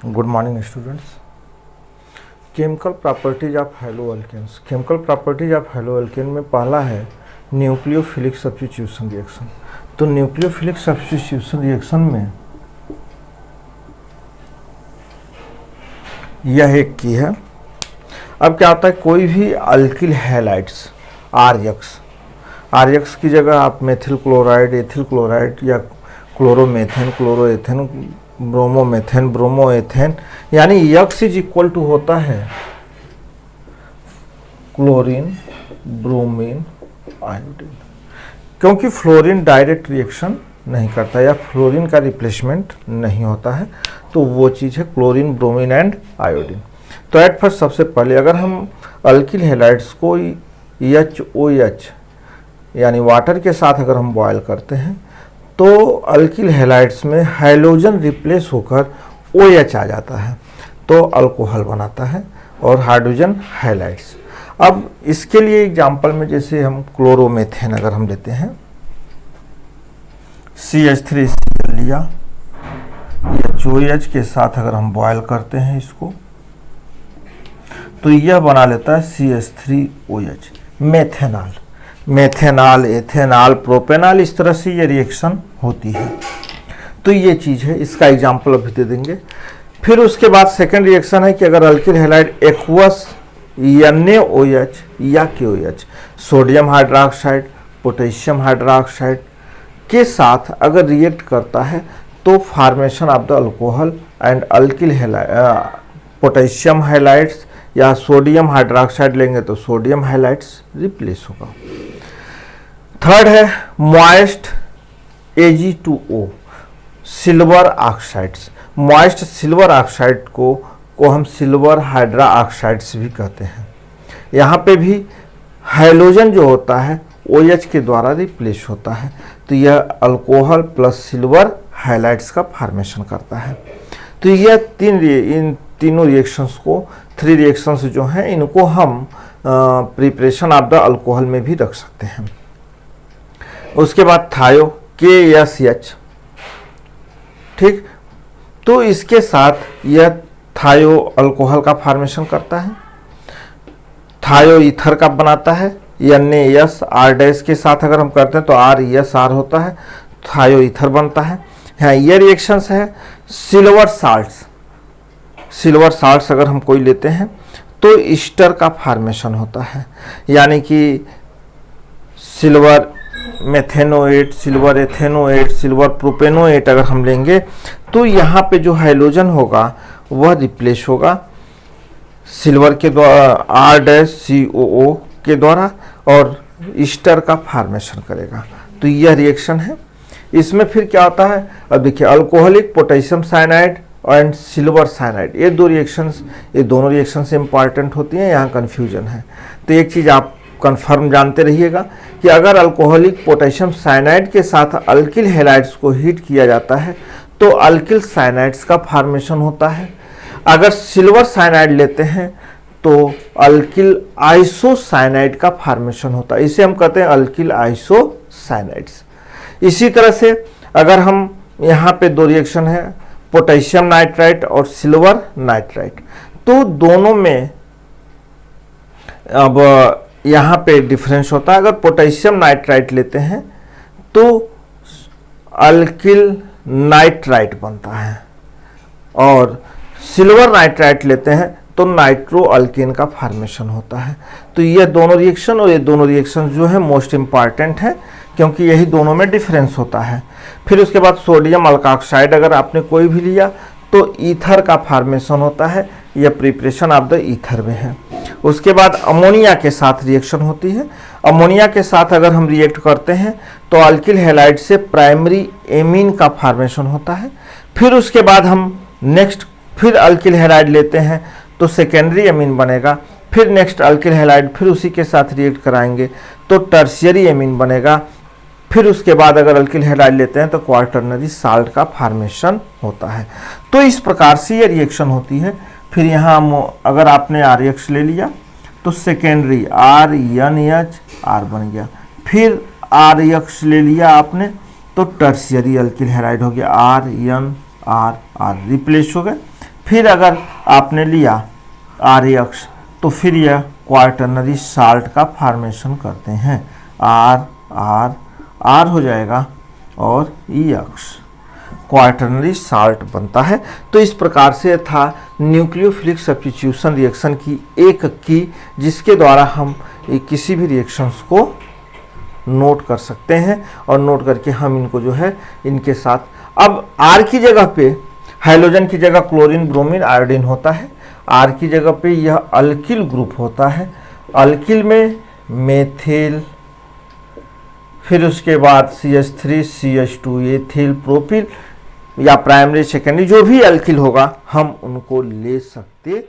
Good morning students. Chemical properties of haloalkanes. Chemical properties of haloalkane में पहला है nucleophilic substitution reaction. तो nucleophilic substitution reaction में यह एक की है। अब क्या होता है, कोई भी अल्किल हैलाइड्स आरएक्स की जगह आप मेथिल क्लोराइड, एथिल क्लोराइड या क्लोरोमेथेन, क्लोरोएथेन, ब्रोमोमेथेन, ब्रोमोएथेन, यानी यक्स इज इक्वल टू होता है क्लोरीन, ब्रोमीन, आयोडीन। क्योंकि फ्लोरीन डायरेक्ट रिएक्शन नहीं करता या फ्लोरीन का रिप्लेसमेंट नहीं होता है, तो वो चीज़ है क्लोरीन, ब्रोमीन एंड आयोडीन। तो एट फर्स्ट सबसे पहले अगर हम अल्किल हैलाइड्स को HOH यानी वाटर के साथ अगर हम बॉयल करते हैं तो अल्किल हैलाइड्स में हाइड्रोजन रिप्लेस होकर OH आ जाता है, तो अल्कोहल बनाता है और हाइड्रोजन हैलाइड्स। अब इसके लिए एग्जांपल में जैसे हम क्लोरोमेथेन अगर हम लेते हैं, CH3 लिया, HOH के साथ अगर हम बॉयल करते हैं इसको तो यह बना लेता है CH3OH, मेथेनॉल, एथेनॉल, प्रोपेनॉल, इस तरह से ये रिएक्शन होती है। तो ये चीज़ है, इसका एग्जांपल अभी दे देंगे। फिर उसके बाद सेकंड रिएक्शन है कि अगर अल्किल हैलाइड एक्वस NaOH या KOH, sodium hydroxide, potassium hydroxide के साथ अगर रिएक्ट करता है तो formation of the alcohol and alkyl halide, potassium halides या सोडियम हाइड्रोक्साइड लेंगे तो सोडियम हाइलाइड्स रिप्लेस होगा। थर्ड है moist Ag2O, silver oxides. Moist silver oxide को हम सिल्वर हाइड्रा ऑक्साइड्स भी कहते हैं। यहाँ पे भी हाइड्रोजन जो होता है OH के द्वारा रिप्लेस होता है, तो यह अल्कोहल प्लस सिल्वर हाइलाइड्स का फॉर्मेशन करता है। तो यह इन तीनों रिएक्शंस को, थ्री रिएक्शंस जो हैं, इनको हम प्रिपरेशन ऑफ द अल्कोहल में भी रख सकते हैं। उसके बाद थायो KSH, ठीक, तो इसके साथ यह थायो अल्कोहल का फॉर्मेशन करता है, थायो ईथर का बनाता है, NaSR के साथ अगर हम करते हैं तो ReSR होता है, थायो ईथर बनता है। हाँ, ये रिएक्शंस है। सिल्वर साल्ट्स अगर हम कोई लेते हैं तो ईस्टर का फॉर्मेशन होता है, यानी कि silver methanoate, silver ethanoate, silver propanoate अगर हम लेंगे तो यहाँ पे जो हाइड्रोजन होगा वह रिप्लेस होगा सिल्वर के द्वारा, RCOO के द्वारा, और ईस्टर का फॉर्मेशन करेगा। तो यह रिएक्शन है। इसमें फिर क्या होता है, अब देखिए, alcoholic potassium cyanide and silver cyanide, ये दोनों रिएक्शंस इंपॉर्टेंट होती हैं, यहाँ कन्फ्यूजन है। तो एक चीज़ आप कन्फर्म जानते रहिएगा कि अगर अल्कोहलिक पोटेशियम साइनाइड के साथ अल्किल हैलाइड्स को हीट किया जाता है तो अल्किल साइनाइड्स का फॉर्मेशन होता है। अगर सिल्वर साइनाइड लेते हैं तो अल्किल आइसोसाइनाइड का फॉर्मेशन होता है, इसे हम कहते हैं अल्किल आइसोसाइनाइड्स। इसी तरह से अगर हम यहाँ पे दो रिएक्शन है, पोटेशियम नाइट्राइट और सिल्वर नाइट्राइट, तो दोनों में अब यहाँ पे डिफरेंस होता है। अगर पोटेशियम नाइट्राइट लेते हैं तो अल्किल नाइट्राइट बनता है, और सिल्वर नाइट्राइट लेते हैं तो नाइट्रो अल्केन का फॉर्मेशन होता है। तो ये दोनों रिएक्शन और ये दोनों रिएक्शन जो है मोस्ट इंपॉर्टेंट है, क्योंकि यही दोनों में डिफरेंस होता है। फिर उसके बाद सोडियम अल्कोक्साइड अगर आपने कोई भी लिया तो ईथर का फॉर्मेशन होता है, यह प्रिपरेशन ऑफ द ईथर में है। उसके बाद अमोनिया के साथ रिएक्शन होती है। अमोनिया के साथ अगर हम रिएक्ट करते हैं तो अल्किल हैलाइड से प्राइमरी एमीन का फॉर्मेशन होता है। फिर उसके बाद हम फिर अल्किल हैलाइड लेते हैं तो सेकेंडरी एमीन बनेगा। फिर नेक्स्ट अल्किल हैलाइड फिर उसी के साथ रिएक्ट कराएंगे तो टर्शियरी एमीन बनेगा। फिर उसके बाद अगर अल्किल हैलाइड लेते हैं तो क्वार्टरनरी साल्ट का फॉर्मेशन होता है। तो इस प्रकार से ये रिएक्शन होती है। फिर यहाँ अगर आपने RX ले लिया तो सेकेंडरी RNH बन गया। फिर RX ले लिया आपने तो टर्शियरी अल्किल हैलाइड हो गया, RNR रिप्लेस हो गए। फिर अगर आपने लिया RX तो फिर यह क्वार्टरनरी साल्ट का फॉर्मेशन करते हैं, R हो जाएगा और EX क्वार्टरनरी साल्ट बनता है। तो इस प्रकार से था न्यूक्लियोफिलिक सब्स्टिट्यूशन रिएक्शन की एक की, जिसके द्वारा हम किसी भी रिएक्शंस को नोट कर सकते हैं और नोट करके हम इनको जो है इनके साथ, अब R की जगह पे हाइड्रोजन की जगह क्लोरीन ब्रोमीन आयोडीन होता है, R की जगह पे यह अल्किल ग्रुप होता है, अल्किल में मेथिल, फिर उसके बाद CH3 CH2 एथिल प्रोपिल या प्राइमरी सेकेंडरी जो भी अल्किल होगा हम उनको ले सकते